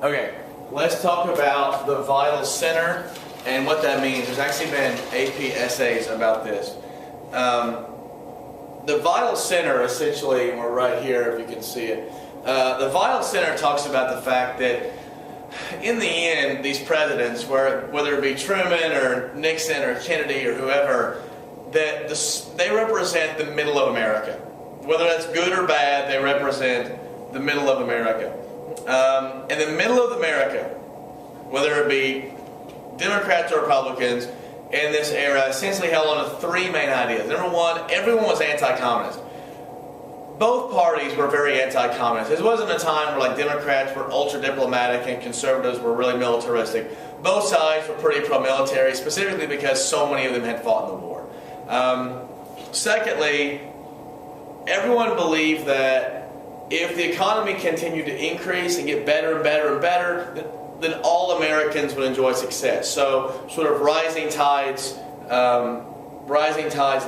Okay, let's talk about the vital center and what that means. There's actually been AP essays about this. The vital center, essentially, and we're right here if you can see it. The vital center talks about the fact that in the end, these presidents, whether it be Truman or Nixon or Kennedy or whoever, that they represent the middle of America. Whether that's good or bad, they represent the middle of America. In the middle of America, whether it be Democrats or Republicans in this era, essentially held on to three main ideas. Number one, everyone was anti-communist. Both parties were very anti-communist. This wasn't a time where Democrats were ultra-diplomatic and conservatives were really militaristic. Both sides were pretty pro-military, specifically because so many of them had fought in the war. Secondly, everyone believed that if the economy continued to increase and get better and better and better, then all Americans would enjoy success. So sort of rising tides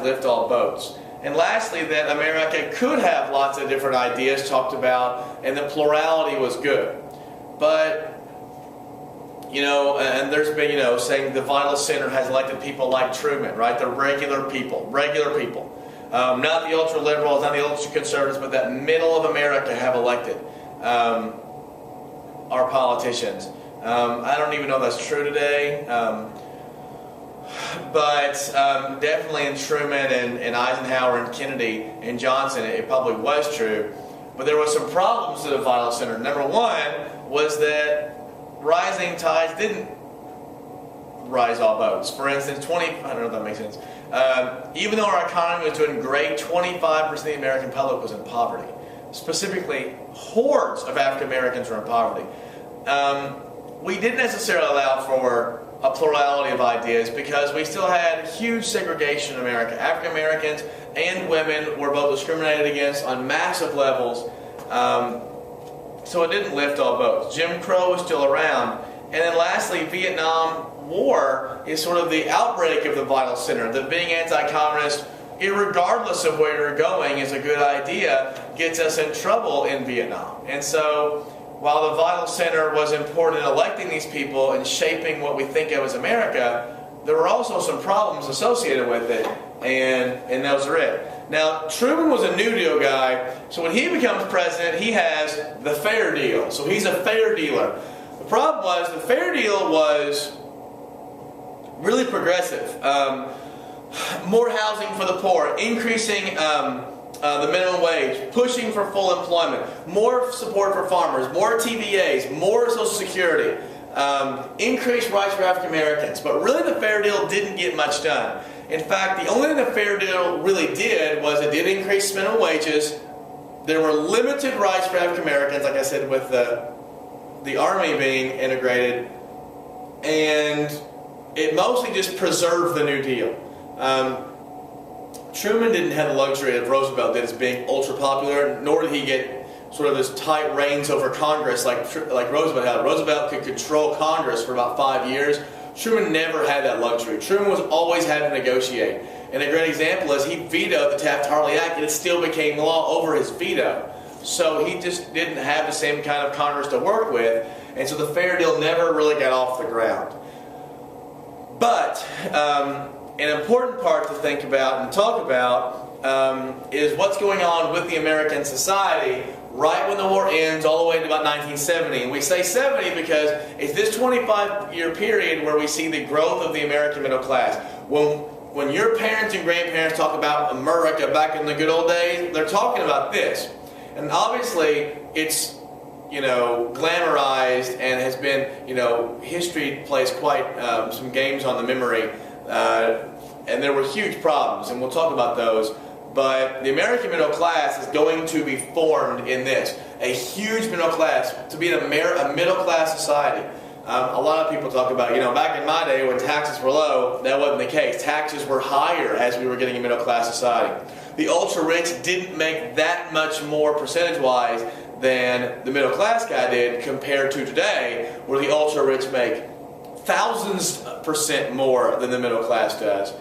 lift all boats. And lastly, that America could have lots of different ideas talked about, and the plurality was good. But, and there's been, saying the vital center has elected people like Truman, right? The regular people. Not the ultra-liberals, not the ultra-conservatives, but that middle of America have elected our politicians. I don't even know if that's true today. But definitely in Truman and Eisenhower and Kennedy and Johnson, it probably was true. But there were some problems to the vital center. Number one was that rising tides didn't rise all boats. For instance, I don't know if that makes sense. Even though our economy was doing great, 25% of the American public was in poverty. Specifically, hordes of African Americans were in poverty. We didn't necessarily allow for a plurality of ideas because we still had huge segregation in America. African Americans and women were both discriminated against on massive levels, so it didn't lift all boats. Jim Crow was still around. And then lastly, Vietnam War is sort of the outbreak of the vital center, that being anti-communist, irregardless of where you're going, is a good idea, gets us in trouble in Vietnam. And so while the vital center was important in electing these people and shaping what we think of as America, there were also some problems associated with it, and those are it. Now, Truman was a New Deal guy, so when he becomes president, he has the fair deal. So he's a fair dealer. The problem was the fair deal was really progressive. More housing for the poor, increasing the minimum wage, pushing for full employment, more support for farmers, more TVAs, more Social Security, increased rights for African Americans. But really the fair deal didn't get much done. In fact, the only thing the fair deal really did was it did increase minimum wages. There were limited rights for African Americans, like I said, with the Army being integrated, and it mostly just preserved the New Deal. Truman didn't have the luxury of Roosevelt did as being ultra popular, nor did he get sort of this tight reins over Congress like Roosevelt had. Roosevelt could control Congress for about 5 years. Truman never had that luxury. Truman was always having to negotiate. And a great example is he vetoed the Taft-Hartley Act, and it still became law over his veto. So he just didn't have the same kind of Congress to work with, and so the fair deal never really got off the ground. But an important part to think about and talk about is what's going on with the American society right when the war ends all the way to about 1970. And we say 70 because it's this 25-year period where we see the growth of the American middle class. When your parents and grandparents talk about America back in the good old days, they're talking about this. And obviously, it's, glamorized and has been, history plays quite some games on the memory. And there were huge problems, and we'll talk about those. But the American middle class is going to be formed in this. A huge middle class, to be a middle class society. A lot of people talk about, back in my day when taxes were low, that wasn't the case. Taxes were higher as we were getting a middle class society. The ultra-rich didn't make that much more percentage-wise than the middle class guy did compared to today, where the ultra-rich make thousands % more than the middle class does.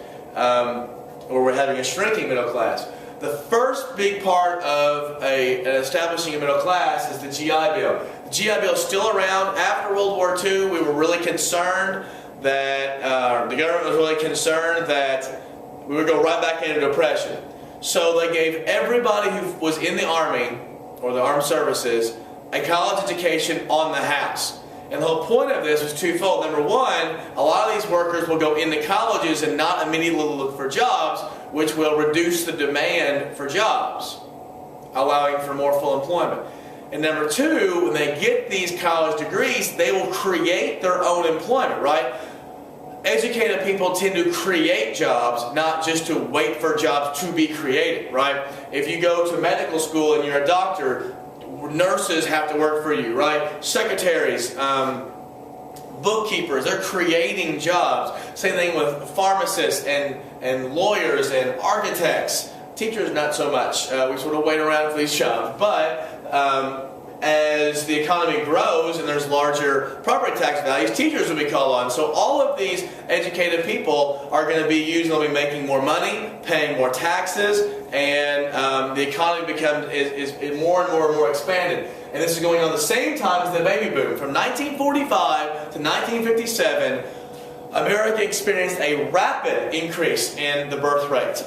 Or we're having a shrinking middle class. The first big part of establishing a middle class is the GI Bill. The GI Bill is still around. After World War II, we were really concerned that the government was really concerned that we would go right back into depression. So they gave everybody who was in the Army or the armed services a college education on the house. And the whole point of this was twofold. Number one, a lot of these workers will go into colleges and not immediately look for jobs, which will reduce the demand for jobs, allowing for more full employment. And number two, when they get these college degrees, they will create their own employment, right? Educated people tend to create jobs, not just to wait for jobs to be created, right? If you go to medical school and you're a doctor, nurses have to work for you, right? Secretaries, bookkeepers, they're creating jobs. Same thing with pharmacists and lawyers and architects. Teachers, not so much. We sort of wait around for these jobs. But as the economy grows and there's larger property tax values, teachers will be called on. So all of these educated people are going to be using, they'll be making more money, paying more taxes, and the economy is more and more and more expanded. And this is going on the same time as the baby boom. From 1945 to 1957, America experienced a rapid increase in the birth rate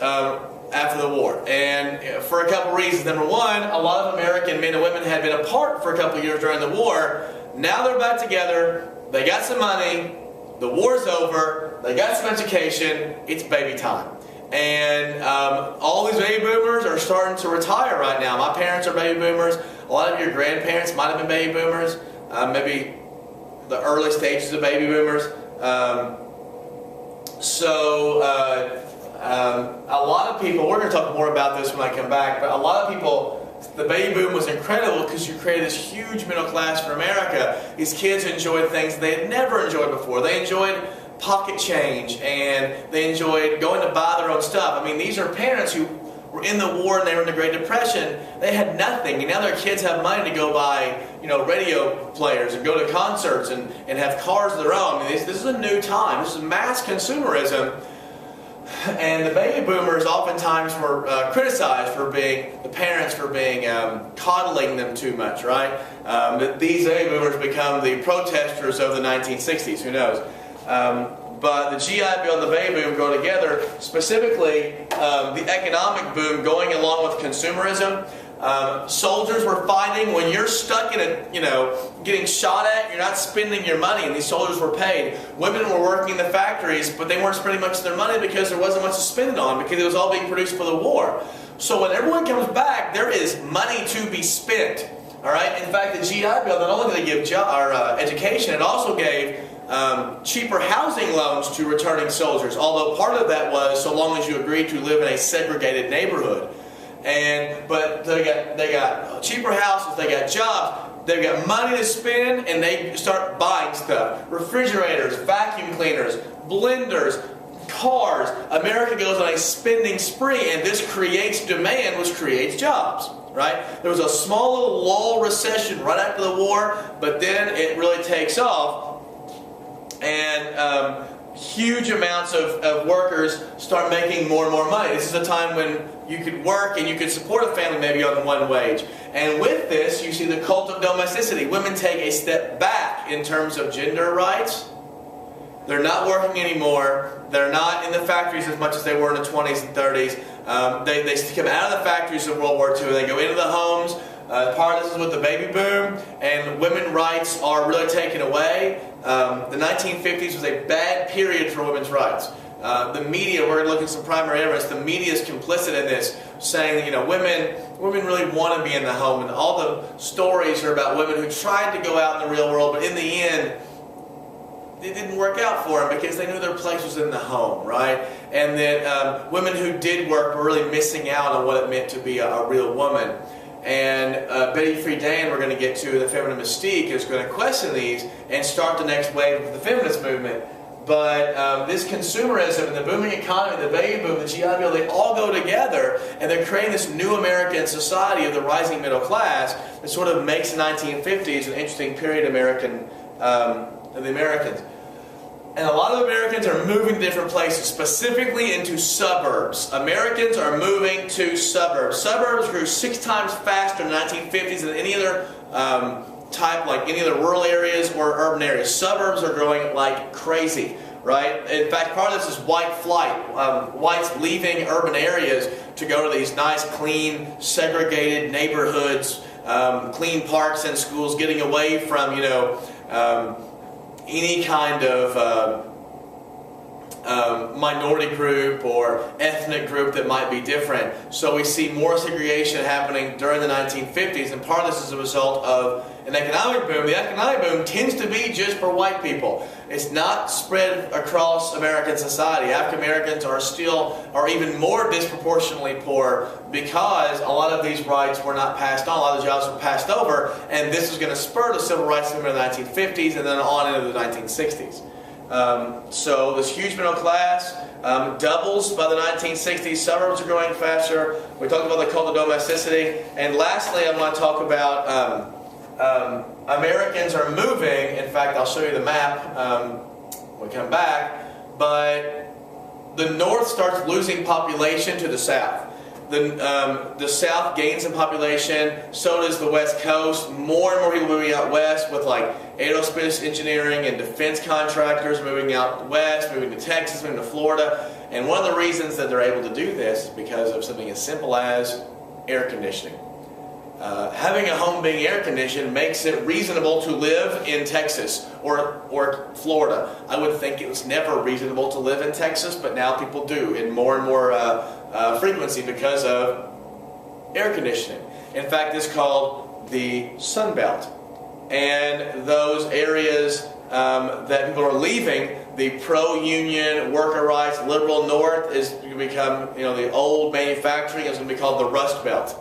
after the war, and for a couple reasons. Number one, a lot of American men and women had been apart for a couple of years during the war. Now they're back together, they got some money, the war's over, they got some education, it's baby time. And all these baby boomers are starting to retire right now. My parents are baby boomers. A lot of your grandparents might have been baby boomers, maybe the early stages of baby boomers. A lot of people, we're going to talk more about this when I come back, but a lot of people, the baby boom was incredible because you created this huge middle class for America. These kids enjoyed things they had never enjoyed before. They enjoyed pocket change, and they enjoyed going to buy their own stuff. I mean, these are parents who were in the war and they were in the Great Depression. They had nothing, and now their kids have money to go buy, radio players and go to concerts and have cars of their own. I mean, this is a new time. This is mass consumerism. And the baby boomers oftentimes were criticized for being, the parents for being, coddling them too much, right? These baby boomers become the protesters of the 1960s, who knows? But the GI Bill and the baby boom go together, specifically the economic boom going along with consumerism. Soldiers were fighting. When you're stuck in a, getting shot at, you're not spending your money, and these soldiers were paid. Women were working in the factories, but they weren't spending much of their money because there wasn't much to spend it on, because it was all being produced for the war. So when everyone comes back, there is money to be spent. All right. In fact, the GI Bill not only did it give education, it also gave cheaper housing loans to returning soldiers. Although part of that was so long as you agreed to live in a segregated neighborhood. But they got cheaper houses, they got jobs, they've got money to spend, and they start buying stuff. Refrigerators, vacuum cleaners, blenders, cars. America goes on a spending spree, and this creates demand, which creates jobs. Right? There was a small little lull recession right after the war, but then it really takes off, and huge amounts of workers start making more and more money. This is a time when you could work and you could support a family maybe on one wage. And with this, you see the cult of domesticity. Women take a step back in terms of gender rights. They're not working anymore. They're not in the factories as much as they were in the 20s and 30s. They come out of the factories of World War II. They go into the homes. Part of this is with the baby boom, and women's rights are really taken away. The 1950s was a bad period for women's rights. The media, we're going to look at some primary evidence, the media is complicit in this, saying that women really want to be in the home, and all the stories are about women who tried to go out in the real world, but in the end, it didn't work out for them because they knew their place was in the home, right? And that women who did work were really missing out on what it meant to be a real woman. And Betty Friedan, we're going to get to, the Feminine Mystique, is going to question these and start the next wave of the feminist movement. But this consumerism and the booming economy, the baby boom, the GI Bill, they all go together, and they're creating this new American society of the rising middle class that sort of makes the 1950s an interesting period of the Americans. And a lot of Americans are moving to different places, specifically into suburbs. Americans are moving to suburbs. Suburbs grew 6 times faster in the 1950s than any other type like any of the rural areas or urban areas. Suburbs are growing like crazy, right? In fact, part of this is white flight. Whites leaving urban areas to go to these nice, clean, segregated neighborhoods, clean parks and schools, getting away from, any kind of minority group or ethnic group that might be different. So we see more segregation happening during the 1950s, and part of this is a result of an economic boom. The economic boom tends to be just for white people. It's not spread across American society. African Americans are even more disproportionately poor because a lot of these rights were not passed on. A lot of the jobs were passed over, and this is going to spur the civil rights movement in the 1950s and then on into the 1960s. So this huge middle class doubles by the 1960s. Suburbs are growing faster. We talked about the cult of domesticity. And lastly, I'm going to talk about Americans are moving. In fact, I'll show you the map when we come back. But the North starts losing population to the South. The South gains in population, so does the West Coast. More and more people moving out west with like aerospace engineering and defense contractors moving out west, moving to Texas, moving to Florida. And one of the reasons that they're able to do this is because of something as simple as air conditioning. Having a home being air conditioned makes it reasonable to live in Texas or Florida. I would think it was never reasonable to live in Texas, but now people do in more and more frequency because of air conditioning. In fact, it's called the Sun Belt. And those areas that people are leaving, the pro-union, worker rights, liberal North is going to become, the old manufacturing is going to be called the Rust Belt.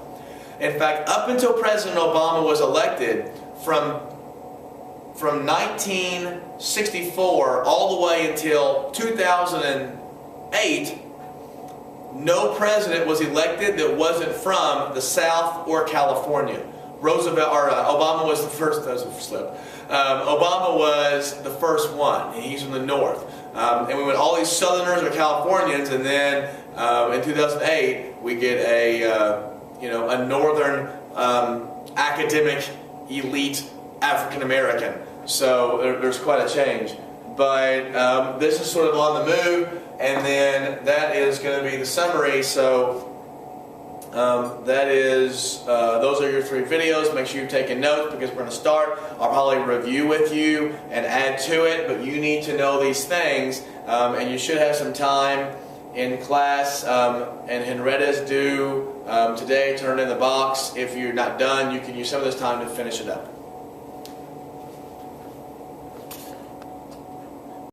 In fact, up until President Obama was elected, from 1964 all the way until 2008, no president was elected that wasn't from the South or California. Obama was the first. That was a slip. Obama was the first one, and he's from the North. And we went all these Southerners or Californians, and then in 2008 we get a Northern academic elite African American. So there's quite a change. But this is sort of on the move, and then that is going to be the summary. So those are your 3 videos. Make sure you've taken notes because we're going to start. I'll probably review with you and add to it, but you need to know these things, and you should have some time in class, and Henrietta's due today. Turn it in the box. If you're not done, you can use some of this time to finish it up.